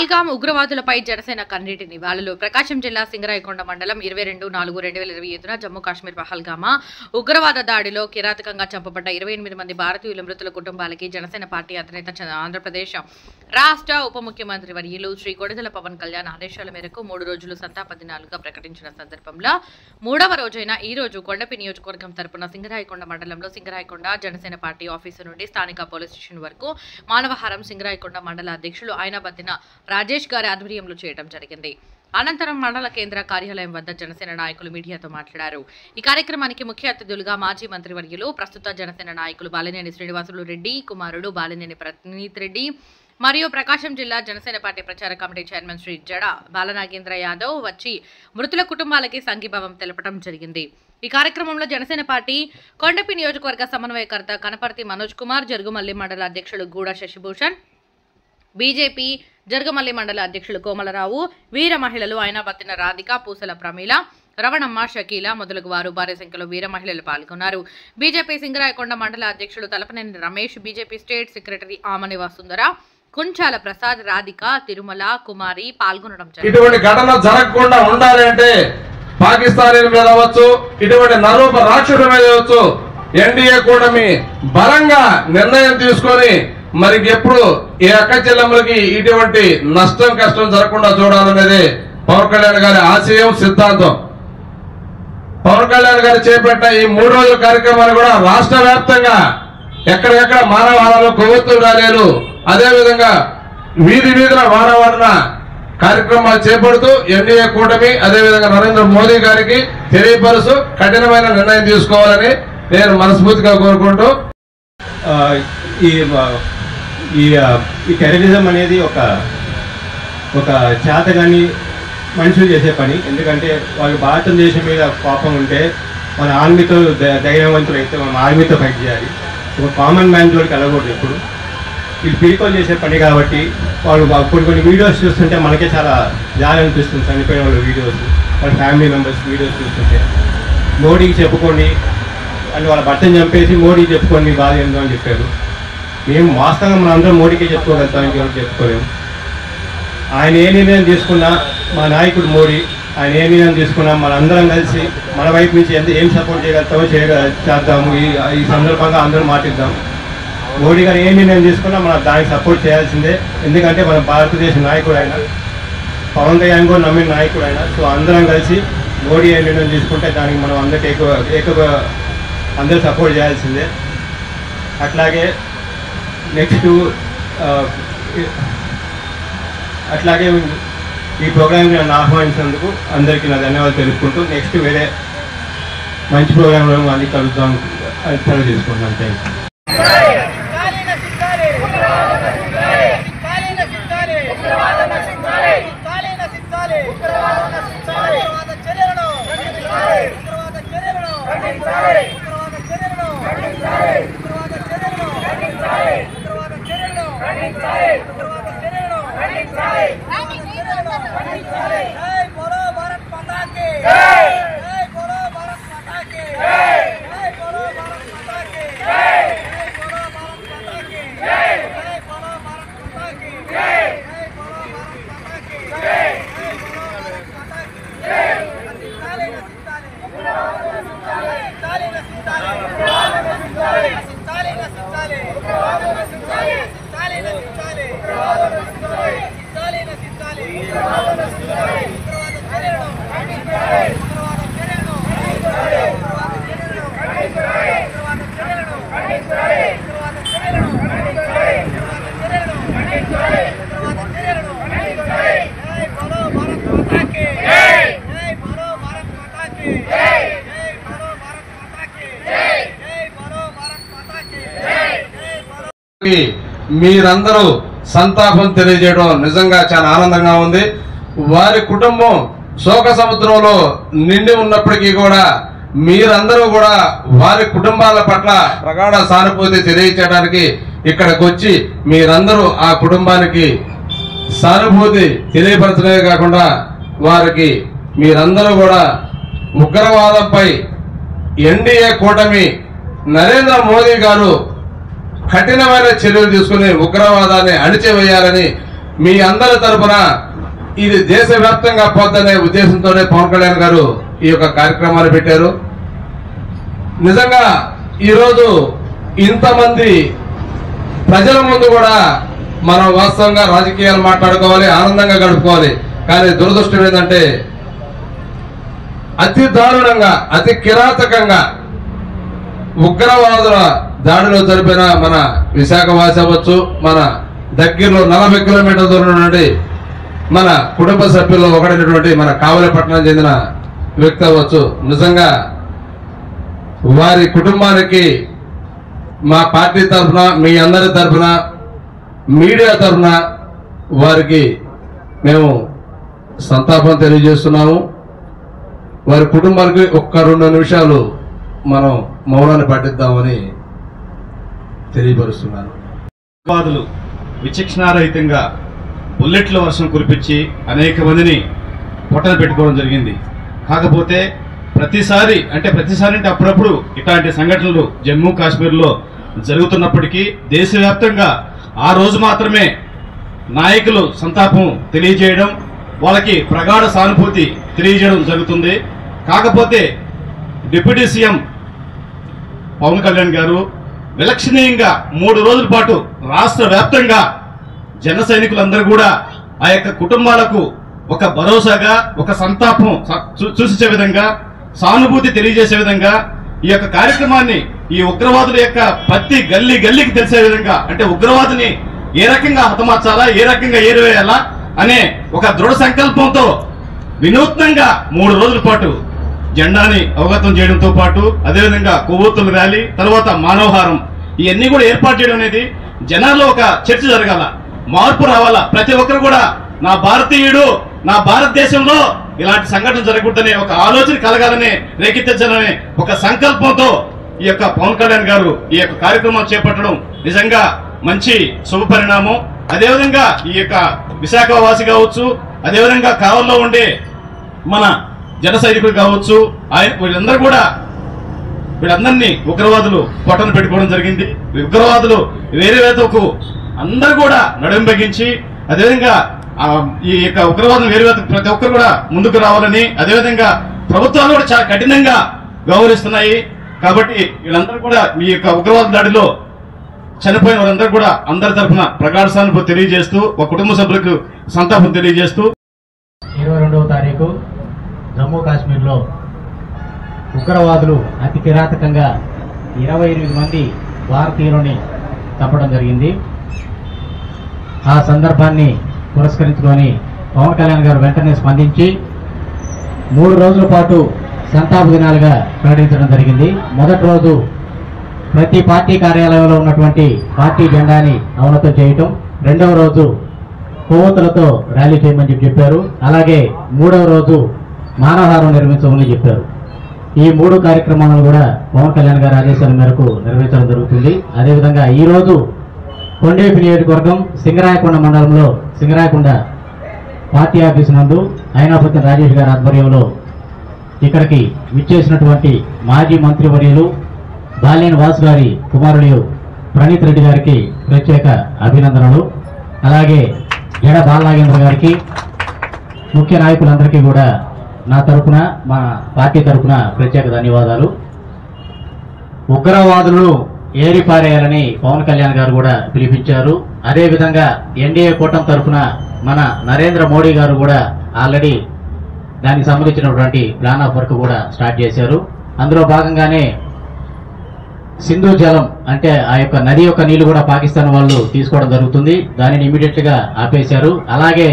పహల్గాం ఉగ్రవాదులపై జనసేన కన్నీటి నివాళులు. ప్రకాశం జిల్లా సింగరాయకొండ మండలం 22/4/2025 జమ్మూ కాశ్మీర్ పహల్గామ ఉగ్రవాద దాడిలో కిరాతకంగా చంపబడ్డ 28 మంది భారతీయుల మృతుల కుటుంబాలకి జనసేన పార్టీ అధినేత ఆంధ్రప్రదేశ్ రాష్ట్ర ఉప ముఖ్యమంత్రి వర్యులు శ్రీ కొణిదెల పవన్ కళ్యాణ్ ఆదేశాల మేరకు 3 రోజులు సంతాప దినాలుగా ప్రకటించిన సందర్భంలో 3వ రోజైన ఈ రోజు కొండపి నియోజకవర్గం తరపున సింగరాయకొండ మండలంలో సింగరాయకొండ జనసేన పార్టీ ఆఫీసు నుండి స్థానిక పోలీస్ స్టేషన్ వరకు మానవహారం సింగరాయకొండ మండల అధ్యక్షులు ఆయనబత్తిన రాజేష్ గారి ఆధ్వర్యంలో చేయడం జరిగింది. అనంతరం మండల కేంద్ర కార్యాలయం వద్ద జనసేన నాయకులు మీడియాతో మాట్లాడారు. ఈ కార్యక్రమానికి ముఖ్య అతిథులుగా మాజీ మంత్రివర్యులు ప్రస్తుత జనసేన నాయకులు బాలినేని శ్రీనివాసులు రెడ్డి కుమారుడు బాలినేని ప్రణీత్ రెడ్డి మరియు ప్రకాశం జిల్లా జనసేన పార్టీ ప్రచార కమిటీ చైర్మన్ శ్రీ జడ బాలనాగేంద్ర యాదవ్ వచ్చి మృతుల కుటుంబాలకి సంఘీభావం తెలపడం జరిగింది. ఈ కార్యక్రమంలో జనసేన పార్టీ కొండపి నియోజకవర్గ సమన్వయకర్త కనపర్తి మనోజ్ కుమార్, జరుగుమల్లి మండల అధ్యక్షులు గూడ శశిభూషణ్, బీజేపీ జరుగుమల్లి మండల అధ్యక్షులు కోమలరావు, వీర మహిళలు ఆయనబత్తిన రాధిక, పూసల ప్రమీల, రవణమ్మ, షకీల మొదలగు వారు భారీ సంఖ్యలో వీర మహిళలు పాల్గొన్నారు. బీజేపీ సింగరాయకొండ మండల అధ్యక్షులు Talapaneni Ramesh, BJP state secretary Amani Vasundhara, Kunchala Prasad, Radhika, Tirumala, Kumari పాల్గొనడం జరిగింది. ఇటువంటి ఘటన జరగకుండా ఉండాలి అంటే పాకిస్తానీ మీద అవ్వచ్చు, ఇటువంటి నరూప రాక్షసుల మీద అవ్వచ్చు, ఎన్డీఏ కూటమి బలంగా నిర్ణయం తీసుకొని మరి ఎప్పుడు ఈ అక్క చెల్లెమ్మలకి ఇటువంటి నష్టం కష్టం జరగకుండా చూడాలనేది పవన్ కళ్యాణ్ గారి ఆశయం సిద్ధాంతం. పవన్ కళ్యాణ్ గారు చేపట్టిన ఈ 3 రోజుల కార్యక్రమాలు కూడా రాష్ట్ర వ్యాప్తంగా ఎక్కడికెక్కడ మానవాళాలు కొవ్వొత్తులు ర్యాలీలు, అదేవిధంగా వీధి వీధిన వాడవాడిన కార్యక్రమాలు చేపడుతూ ఎన్డీఏ కూటమి అదేవిధంగా నరేంద్ర మోదీ గారికి తెలియపరుస్తూ కఠినమైన నిర్ణయం తీసుకోవాలని నేను మనస్ఫూర్తిగా కోరుకుంటూ ఈ టెర్రరిజం అనేది ఒక చేతగాని మనుషులు చేసే పని. ఎందుకంటే వాళ్ళు భారతదేశం మీద కోపం ఉంటే మన ఆర్మీతో ధైర్యవంతులు అయితే మనం ఆర్మీతో ఫైట్ చేయాలి. ఒక కామన్ మ్యాన్ జోలికి వెళ్ళకూడదు. ఎప్పుడు వీళ్ళు పీడికలు చేసే పని కాబట్టి వాళ్ళు కొన్ని వీడియోస్ చూస్తుంటే మనకే చాలా జాలి అనిపిస్తుంది. చనిపోయిన వాళ్ళ వీడియోస్, వాళ్ళ ఫ్యామిలీ మెంబర్స్ వీడియోస్ చూస్తుంటే మోడీకి చెప్పుకోండి అని వాళ్ళ భర్తను చంపేసి మోడీకి చెప్పుకోండి బాధ ఏందో అని చెప్పారు. మేము వాస్తవంగా మనం అందరం మోడీకే చెప్పుకోగలుగుతాం, ఇంకెవరికి చెప్పుకోలేము. ఆయన ఏ నిర్ణయం తీసుకున్నా, మా నాయకుడు మోడీ ఆయన ఏ నిర్ణయం తీసుకున్నా మనందరం కలిసి మన వైపు నుంచి ఏం సపోర్ట్ చేయగలుగుతామో చేద్దాము. ఈ సందర్భంగా అందరూ మాటిద్దాం. మోడీ గారు ఏ నిర్ణయం తీసుకున్నా మనం దానికి సపోర్ట్ చేయాల్సిందే. ఎందుకంటే మన భారతదేశ నాయకుడు ఆయన, పవన్ కళ్యాణ్ కూడా నమ్మిన నాయకుడు ఆయన. సో అందరం కలిసి మోడీ ఏ నిర్ణయం తీసుకుంటే దానికి మనం అందరికీ అందరూ సపోర్ట్ చేయాల్సిందే. అట్లాగే ఈ ప్రోగ్రామ్కి నన్ను ఆహ్వానించినందుకు అందరికీ నా ధన్యవాదాలు తెలుపుకుంటూ నెక్స్ట్ వేరే మంచి ప్రోగ్రాంలో మళ్ళీ కలుద్దాం అని తెలియజేసుకుంటున్నాను. Thank you. మీరందరూ సంతాపం తెలియజేయడం నిజంగా చాలా ఆనందంగా ఉంది. వారి కుటుంబం శోక సముద్రంలో నిండి ఉన్నప్పటికీ కూడా మీరందరూ కూడా వారి కుటుంబాల పట్ల ప్రగాఢ సానుభూతి తెలియచేయడానికి ఇక్కడికి వచ్చి మీరందరూ ఆ కుటుంబానికి సానుభూతి తెలియపరచడమే కాకుండా వారికి మీరందరూ కూడా ఉగ్రవాదంపై ఎన్డీఏ కూటమి నరేంద్ర మోదీ గారు కఠినమైన చర్యలు తీసుకుని ఉగ్రవాదాన్ని అణిచివేయాలని మీ అందరి తరఫున ఇది దేశవ్యాప్తంగా పోద్దనే ఉద్దేశంతోనే పవన్ కళ్యాణ్ గారు ఈ యొక్క కార్యక్రమాలు పెట్టారు. నిజంగా ఈరోజు ఇంతమంది ప్రజల ముందు కూడా మనం వాస్తవంగా రాజకీయాలు మాట్లాడుకోవాలి, ఆనందంగా గడుపుకోవాలి. కానీ దురదృష్టం ఏంటంటే అతి దారుణంగా, అతి కిరాతకంగా ఉగ్రవాదుల దాడిలో జరిపిన మన విశాఖవాసి అవ్వచ్చు, మన దగ్గరలో 40 కిలోమీటర్ల దూరం నుండి మన కుటుంబ సభ్యుల్లో ఒకటైనటువంటి మన కావలిపట్నం చెందిన వ్యక్తి అవ్వచ్చు. నిజంగా వారి కుటుంబానికి మా పార్టీ తరఫున, మీ అందరి తరఫున, మీడియా తరఫున వారికి మేము సంతాపం తెలియజేస్తున్నాము. వారి కుటుంబానికి 1-2 నిమిషాలు మనం మౌనాన్ని పాటిద్దామని తెలియపరుస్తున్నాను. ఉగ్రవాదులు విచక్షణారహితంగా బుల్లెట్ల వర్షం కురిపించి అనేక మందిని పొట్టన పెట్టుకోవడం జరిగింది. కాకపోతే ప్రతిసారి అంటే అప్పుడప్పుడు ఇట్లాంటి సంఘటనలు జమ్మూ కాశ్మీర్లో జరుగుతున్నప్పటికీ దేశవ్యాప్తంగా ఆ రోజు మాత్రమే నాయకులు సంతాపం తెలియజేయడం, వాళ్ళకి ప్రగాఢ సానుభూతి తెలియజేయడం జరుగుతుంది. కాకపోతే డిప్యూటీ సీఎం పవన్ కళ్యాణ్ గారు విలక్షణీయంగా 3 రోజుల పాటు రాష్ట్ర వ్యాప్తంగా జన సైనికులందరూ కూడా ఆ యొక్క కుటుంబాలకు ఒక భరోసాగా, ఒక సంతాపం సూచించే విధంగా, సానుభూతి తెలియజేసే విధంగా ఈ యొక్క కార్యక్రమాన్ని ఈ ఉగ్రవాదుల యొక్క ప్రతి గల్లీకి తెలిసే విధంగా, అంటే ఉగ్రవాదిని ఏ రకంగా హతమార్చాలా, ఏ రకంగా ఏరివేయాలా అనే ఒక దృఢ సంకల్పంతో వినూత్నంగా 3 రోజుల పాటు జెండాని అవగతం చేయడంతో పాటు అదేవిధంగా కొవ్వొత్తుల ర్యాలీ, తర్వాత మానవహారం ఇవన్నీ కూడా ఏర్పాటు చేయడం అనేది జనాల్లో ఒక చర్చ జరగాల, మార్పు రావాలా. ప్రతి ఒక్కరు కూడా నా భారతీయుడు, నా భారతదేశంలో ఇలాంటి సంఘటన జరగకూడదనే ఒక ఆలోచన కలగాలనే, రేకెత్తించాలనే ఒక సంకల్పంతో ఈ యొక్క పవన్ కళ్యాణ్ గారు ఈ యొక్క కార్యక్రమం చేపట్టడం నిజంగా మంచి శుభ పరిణామం. అదేవిధంగా ఈ యొక్క విశాఖవాసి కావచ్చు, అదేవిధంగా కావల్లో ఉండే మన జన సైనికులు కావచ్చు, వీళ్ళందరినీ ఉగ్రవాదులు పొట్టన పెట్టుకోవడం జరిగింది. ఉగ్రవాదులు వేరే వేతకు అందరూ కూడా నడుంబగించి, అదేవిధంగా ఈ యొక్క ఉగ్రవాదం వేరే వేతకు ప్రతి ఒక్కరు కూడా ముందుకు రావాలని, అదేవిధంగా ప్రభుత్వాలు కూడా చాలా కఠినంగా వ్యవహరిస్తున్నాయి. కాబట్టి వీళ్ళందరూ కూడా ఈ యొక్క ఉగ్రవాద దాడిలో చనిపోయిన వారందరూ కూడా అందరి తరఫున ప్రగాఢ సానుభూతి తెలియజేస్తూ, ఒక కుటుంబ సభ్యులకు సంతాపం తెలియజేస్తూ 22వ తారీఖు జమ్మూ కాశ్మీర్లో ఉగ్రవాదులు అతి కిరాతకంగా 28 మంది భారతీయులని చంపడం జరిగింది. ఆ సందర్భాన్ని పురస్కరించుకొని పవన్ కళ్యాణ్ గారు వెంటనే స్పందించి 3 రోజుల పాటు సంతాప దినాలుగా ప్రకటించడం జరిగింది. మొదటి రోజు ప్రతి పార్టీ కార్యాలయంలో ఉన్నటువంటి పార్టీ జెండాని అవనతం చేయటం, 2వ రోజు కొవ్వొత్తులతో ర్యాలీ చేయమని చెప్పారు. అలాగే 3వ రోజు మానవహారం నిర్మించమని చెప్పారు. ఈ 3 కార్యక్రమాలను కూడా పవన్ కళ్యాణ్ గారి ఆదేశాల మేరకు నిర్వహించడం జరుగుతుంది. అదేవిధంగా ఈ రోజు కొండేపి నియోజకవర్గం సింగరాయకొండ మండలంలో సింగరాయకొండ పార్టీ ఆఫీసు నందు అయినాపతి రాజేష్ గారి ఆధ్వర్యంలో ఇక్కడికి విచ్చేసినటువంటి మాజీ మంత్రివర్యులు బాలేని వాసు గారి కుమారుడు ప్రణీత్ రెడ్డి గారికి ప్రత్యేక అభినందనలు. అలాగే జడ బాలనాగేంద్ర గారికి, ముఖ్య నాయకులందరికీ కూడా నా తరఫున, మా పార్టీ తరఫున ప్రత్యేక ధన్యవాదాలు. ఉగ్రవాదులను ఏరిపారేయాలని పవన్ కళ్యాణ్ గారు కూడా పిలిపించారు. అదేవిధంగా ఎన్డీఏ కూటమి తరఫున మన నరేంద్ర మోడీ గారు కూడా ఆల్రెడీ దానికి సంబంధించినటువంటి ప్లాన్ ఆఫ్ వర్క్ కూడా స్టార్ట్ చేశారు. అందులో భాగంగానే సింధు జలం అంటే ఆ యొక్క నది యొక్క నీళ్లు కూడా పాకిస్తాన్ వాళ్ళు తీసుకోవడం జరుగుతుంది. దానిని ఇమీడియట్ గా ఆపేశారు. అలాగే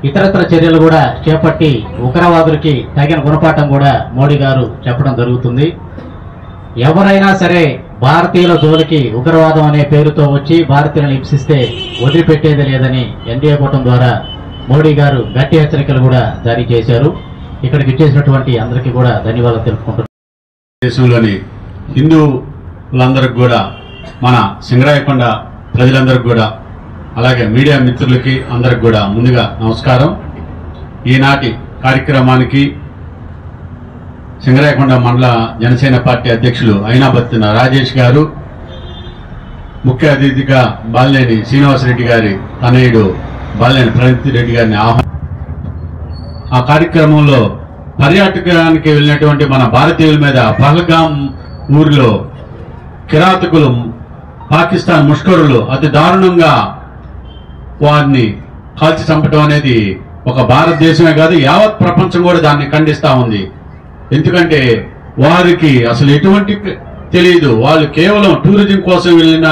ఇతరత్ర చర్యలు కూడా చేపట్టి ఉగ్రవాదులకి తగిన గుణపాఠం కూడా మోడీ గారు చెప్పడం జరుగుతుంది. ఎవరైనా సరే భారతీయుల జోలికి ఉగ్రవాదం అనే పేరుతో వచ్చి భారతీయులను హింసిస్తే వదిలిపెట్టేది లేదని ఎన్డీఏ కూటమి ద్వారా మోడీ గారు గట్టి హెచ్చరికలు కూడా జారీ చేశారు. ఇక్కడికి ఇచ్చేసినటువంటి అందరికీ కూడా ధన్యవాదాలు తెలుపుకుంటున్నాను. దేశంలోని హిందువులందరికీ కూడా, మన సింగరాయకొండ ప్రజలందరికీ కూడా, అలాగే మీడియా మిత్రులకి అందరికి కూడా ముందుగా నమస్కారం. ఈనాటి కార్యక్రమానికి సింగరాయకొండ మండల జనసేన పార్టీ అధ్యక్షులు అయినాబత్తిన రాజేష్ గారు, ముఖ్య అతిథిగా బాలినేని శ్రీనివాసరెడ్డి గారి తనయుడు బాలినేని ప్రణీత్ రెడ్డి గారిని ఆ కార్యక్రమంలో పర్యాటకానికి వెళ్ళినటువంటి మన భారతీయుల మీద పహల్గాం ఊరిలో కిరాతకులు పాకిస్తాన్ ముష్కరులు అతి దారుణంగా వారిని కాల్చి చంపడం అనేది ఒక భారతదేశమే కాదు యావత్ ప్రపంచం కూడా దాన్ని ఖండిస్తా ఉంది. ఎందుకంటే వారికి అసలు ఎటువంటి తెలియదు. వాళ్ళు కేవలం టూరిజం కోసం వెళ్ళిన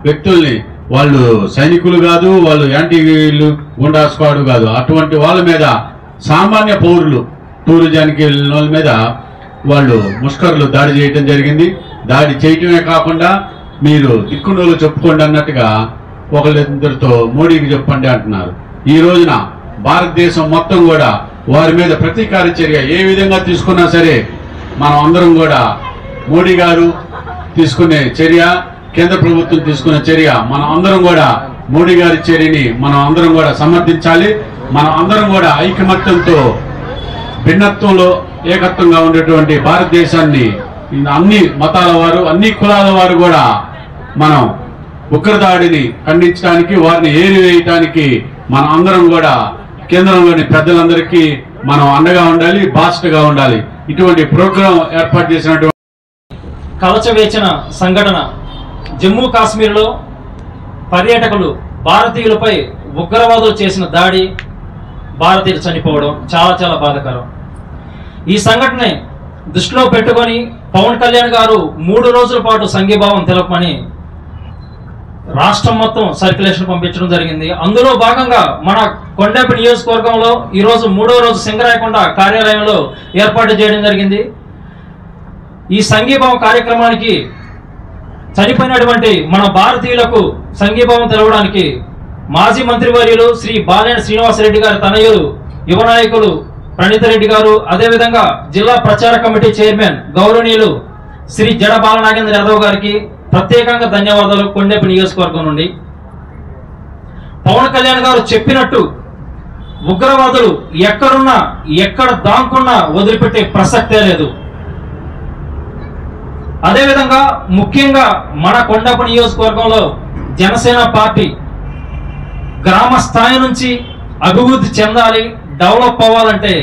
వ్యక్తుల్ని, వాళ్ళు సైనికులు కాదు, వాళ్ళు యాంటీ గుండా స్క్వాడ్ కాదు, అటువంటి వాళ్ళ మీద సామాన్య పౌరులు టూరిజానికి వెళ్ళిన వాళ్ళ మీద వాళ్ళు ముష్కరులు దాడి చేయటం జరిగింది. దాడి చేయటమే కాకుండా మీరు దిక్కునోళ్ళు చెప్పుకోండి అన్నట్టుగా ఒకళ్ళిద్దరితో మోడీకి చెప్పండి అంటున్నారు. ఈ రోజున భారతదేశం మొత్తం కూడా వారి మీద ప్రతీకార చర్య ఏ విధంగా తీసుకున్నా సరే మనం అందరం కూడా మోడీ గారు తీసుకునే చర్య, కేంద్ర ప్రభుత్వం తీసుకునే చర్య, మనం అందరం కూడా మోడీ గారి చర్యని మనం అందరం కూడా సమర్థించాలి. మనం అందరం కూడా ఐకమత్యంతో భిన్నత్వంలో ఏకత్వంగా ఉండేటువంటి భారతదేశాన్ని అన్ని మతాల వారు, అన్ని కులాల వారు కూడా మనం ఉగ్రదాడిని ఖండించడానికి, వారిని ఏరివేయటానికి మనం అందరం కూడా కేంద్రంలోని పెద్దలందరికీ మనం అండగా ఉండాలి, బాస్ట్గా ఉండాలి. ఇటువంటి ప్రోగ్రాం ఏర్పాటు చేసినటువంటి కవచవేచిన సంఘటన జమ్మూ కాశ్మీర్లో పర్యాటకులు భారతీయులపై ఉగ్రవాదులు చేసిన దాడి, భారతీయులు చనిపోవడం చాలా చాలా బాధాకరం. ఈ సంఘటన దృష్టిలో పెట్టుకొని పవన్ కళ్యాణ్ గారు 3 రోజుల పాటు సంఘీభావం తెలపమని రాష్ట్రం మొత్తం సర్క్యులేషన్ పంపించడం జరిగింది. అందులో భాగంగా మన కొండపి నియోజకవర్గంలో ఈరోజు 3వ రోజు సింగరాయకొండ కార్యాలయంలో ఏర్పాటు చేయడం జరిగింది. ఈ సంఘీభావం కార్యక్రమానికి చనిపోయినటువంటి మన భారతీయులకు సంఘీభావం తెలవడానికి మాజీ మంత్రివర్యులు శ్రీ బాలినేని శ్రీనివాసరెడ్డి గారి తనయులు యువ నాయకులు ప్రణీత్ రెడ్డి గారు, అదేవిధంగా జిల్లా ప్రచార కమిటీ చైర్మన్ గౌరవనీయులు శ్రీ జడ బాలనాగేంద్ర యాదవ్ గారికి ప్రత్యేకంగా ధన్యవాదాలు. కొండపి నియోజకవర్గం నుండి పవన్ కళ్యాణ్ గారు చెప్పినట్టు ఉగ్రవాదులు ఎక్కడున్నా, ఎక్కడ దాక్కున్నా వదిలిపెట్టే ప్రసక్తే లేదు. అదేవిధంగా ముఖ్యంగా మన కొండపి నియోజకవర్గంలో జనసేన పార్టీ గ్రామ స్థాయి నుంచి అభివృద్ధి చెందాలి, డెవలప్ అవ్వాలంటే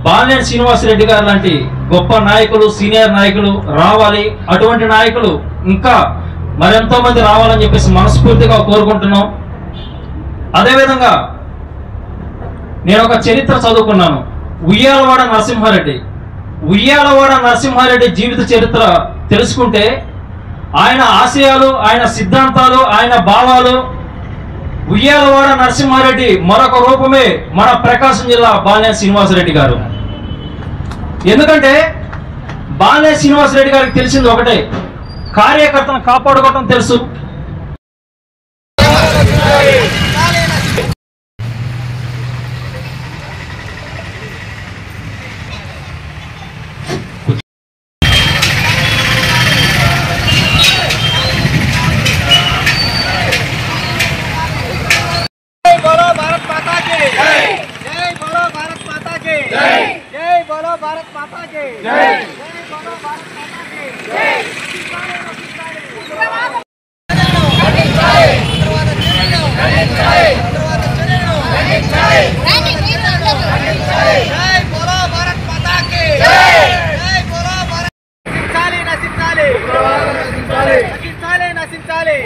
బాలినేని శ్రీనివాసరెడ్డి గారు లాంటి గొప్ప నాయకులు, సీనియర్ నాయకులు రావాలి. అటువంటి నాయకులు ఇంకా మరెంతో మంది రావాలని చెప్పేసి మనస్ఫూర్తిగా కోరుకుంటున్నాం. అదేవిధంగా నేను ఒక చరిత్ర చదువుకున్నాను. ఉయ్యాలవాడ నరసింహారెడ్డి జీవిత చరిత్ర తెలుసుకుంటే ఆయన ఆశయాలు, ఆయన సిద్ధాంతాలు, ఆయన భావాలు, ఉయ్యాలవాడ నరసింహారెడ్డి మరొక రూపమే మన ప్రకాశం జిల్లా బాలినేని శ్రీనివాసరెడ్డి గారు. ఎందుకంటే బాలినేని శ్రీనివాసరెడ్డి గారికి తెలిసింది ఒకటే, కార్యకర్తను కాపాడుకోవటం తెలుసు. నశించాలి